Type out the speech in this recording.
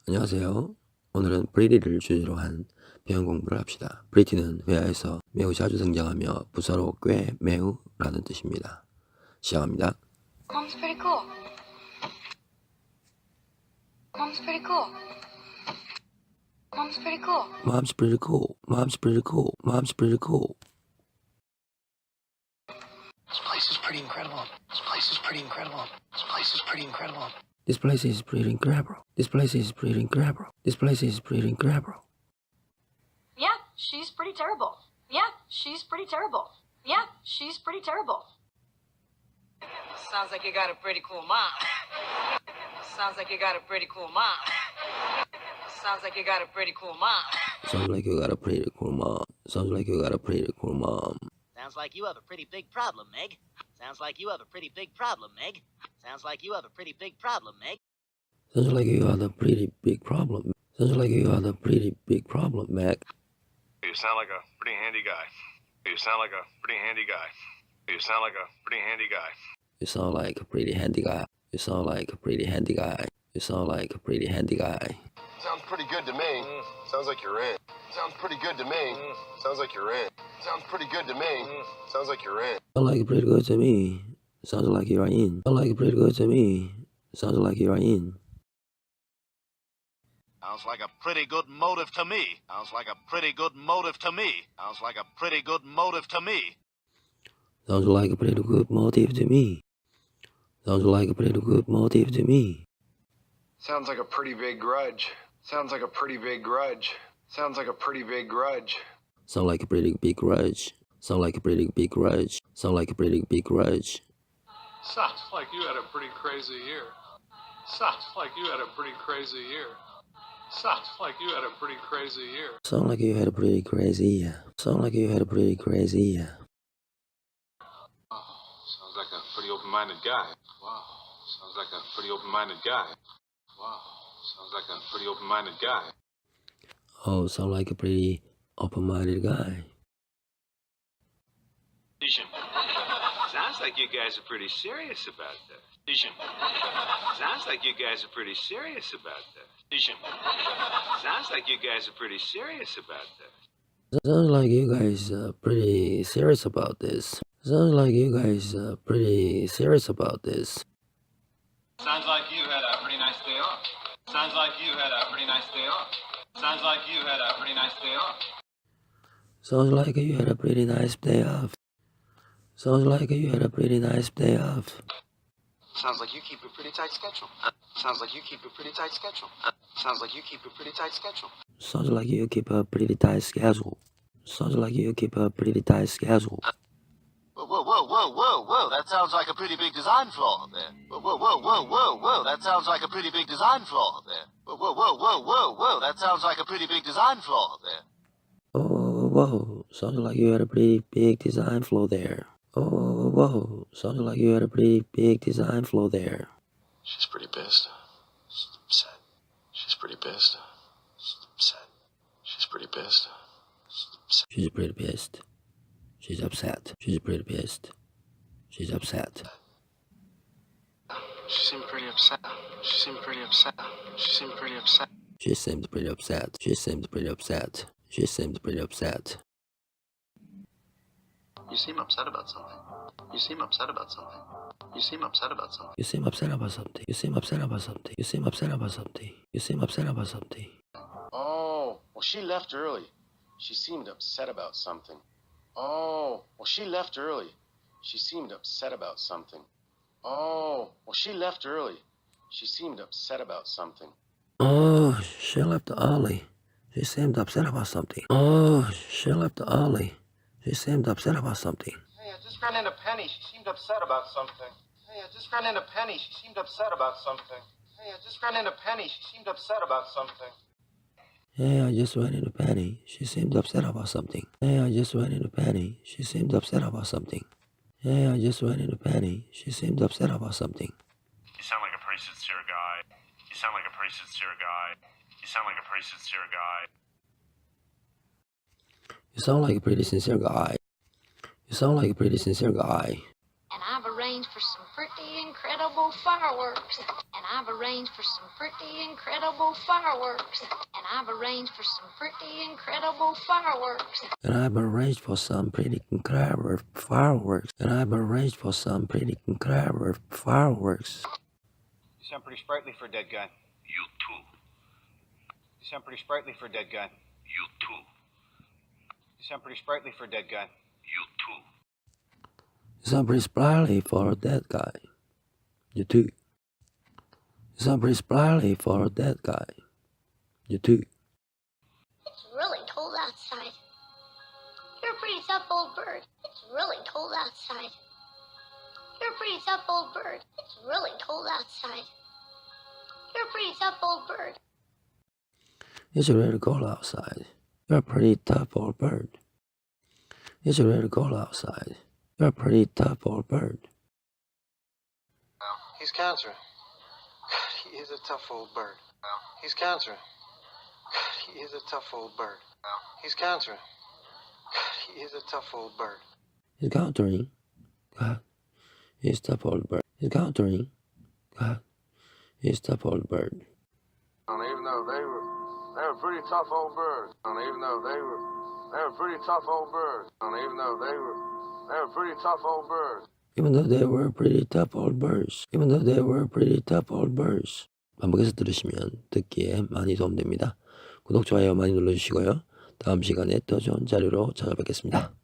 안녕하세요. 오늘은 pretty를 주제로 한 표현 공부를 합시다. pretty는 회화에서 매우 자주 등장하며 부사로 꽤, 매우 라는 뜻입니다. 시작합니다. Mom's pretty cool. Mom's pretty cool. Mom's pretty cool. Mom's pretty cool. Mom's pretty cool. Mom's pretty cool. This place is pretty incredible. This place is pretty incredible. This place is pretty incredible. This place is pretty incredible. This place is pretty incredible. This place is pretty incredible. Yeah, she's pretty terrible. Yeah, she's pretty terrible. Yeah, she's pretty terrible. Sounds like you got a pretty cool mom. Sounds like you got a pretty cool mom. Sounds like you got a pretty cool mom. Sounds like you got a pretty cool mom. Sounds like you got a pretty cool mom. Sounds like you have a pretty big problem, Meg. Sounds like you have a pretty big problem, Meg. Sounds like you have a pretty big problem, Meg. Sounds like you had a pretty big problem. Sounds like you had a pretty big problem, Mac. You sound like a pretty handy guy. You sound like a pretty handy guy. You sound like a pretty handy guy. You sound like a pretty handy guy. You sound like a pretty handy guy. You sound like a pretty handy guy. Sounds pretty good to me. Sounds like you're in. Sounds pretty good to me. Sounds like you're in. Sounds pretty good to me. Sounds like you're in. Sounds like pretty good to me. Sounds like you are in. Sounds like pretty good to me. Sounds like you are in. Sounds like a pretty good motive to me. Sounds like a pretty good motive to me. Sounds like a pretty good motive to me. Sounds like a pretty good motive to me. Sounds like a pretty good motive to me. Sounds like a pretty big grudge. Sounds like a pretty big grudge. Sounds like a pretty big grudge. Sound like a pretty big grudge. Sound like a pretty big grudge. Sound like a pretty big grudge. Sounds like you had a pretty crazy year. Sounds like you had a pretty crazy year. Sounds like you had a pretty crazy year. Sound like you had a pretty crazy year. Sound like you had a pretty crazy year. Oh, sounds like a pretty open-minded guy. Wow, sounds like a pretty open-minded guy. Wow, sounds like a pretty open-minded guy. Oh, sound like a pretty open-minded guy. Sounds like you guys are pretty serious about that. Sounds like you guys are pretty serious about that. Sounds like you guys are pretty serious about that. Sounds like you guys are pretty serious about this. Sounds like you guys are pretty serious about this. Sounds like you had a pretty nice day off. Sounds like you had a pretty nice day off. Sounds like you had a pretty nice day off. Sounds like you had a pretty nice day off. Sounds like you had a pretty nice day off. Sounds like you keep a pretty tight schedule. Sounds like you keep a pretty tight schedule. Sounds like you keep a pretty tight schedule. Sounds like you keep a pretty tight schedule. Sounds like you keep a pretty tight schedule. Whoa, whoa, whoa, whoa, whoa, whoa. That sounds like a pretty big design flaw there. Whoa, whoa, whoa, whoa, whoa, whoa. That sounds like a pretty big design flaw there. Whoa, whoa, whoa, whoa, whoa, whoa. That sounds like a pretty big design flaw there. Oh, whoa. Sounds like you had a pretty big design flaw there. Oh, whoa. Sounds like you had a pretty big design flaw there. She's pretty pissed. She's upset. She's pretty pissed. She's upset. She's pretty pissed. She's pretty pissed. She's upset. She's pretty pissed. She's upset. She seemed pretty upset. She seemed pretty upset. She seemed pretty upset. She seemed pretty upset. She seemed pretty upset. She seemed pretty upset. You seem upset about something. You seem upset about something. You seem upset about something. You seem upset about something. You seem upset about something. You seem upset about something. You seem upset about something. Oh, well, she left early. She seemed upset about something. Oh, well, she left early. She seemed upset about something. Oh, well, she left early. She seemed upset about something. Oh, she left early. She seemed upset about something. Oh, she left early. She seemed upset about something. Hey, I just ran into Penny. She seemed upset about something. Hey, I just ran into Penny. She seemed upset about something. Hey, I just ran into Penny. She seemed upset about something. Hey, I just ran into Penny. She seemed upset about something. Hey, I just ran into Penny. She seemed upset about something. Hey, I just ran into Penny. She seemed upset about something. You sound like a pretty sincere guy. You sound like a pretty sincere guy. You sound like a pretty sincere guy. You sound like a pretty sincere guy. You sound like a pretty sincere guy. And I've arranged for some pretty incredible fireworks. And I've arranged for some pretty incredible fireworks. And I've arranged for some pretty incredible fireworks. And I've arranged for some pretty incredible fireworks. And I've arranged for some pretty incredible fireworks. You sound pretty sprightly for a dead guy. You too. You sound pretty sprightly for a dead guy. You too. You sound pretty sprightly for a dead guy. You too. You sound pretty sprightly for a dead guy. You too. You sound pretty sprightly for a dead guy. You too. It's really cold outside. You're a pretty tough old bird. It's really cold outside. You're a pretty tough old bird. It's really cold outside. You're a pretty tough old bird. It's really cold outside. You're a pretty tough old bird. It's really cold outside. You're a pretty tough old bird. He's countering. God, he is a tough old bird. He's countering. God, he is a tough old bird. He's countering. God, he is a tough old bird. He's countering. God, he's tough old bird. He's countering. God, he's tough old bird. And even though they were pretty tough old birds. And even though they were pretty tough old birds. And even though they were pretty tough old birds. Even though they were pretty tough old birds. Even though they were pretty tough old birds. 반복해서 들으시면 듣기에 많이 도움됩니다. 구독, 좋아요 많이 눌러주시고요. 다음 시간에 더 좋은 자료로 찾아뵙겠습니다.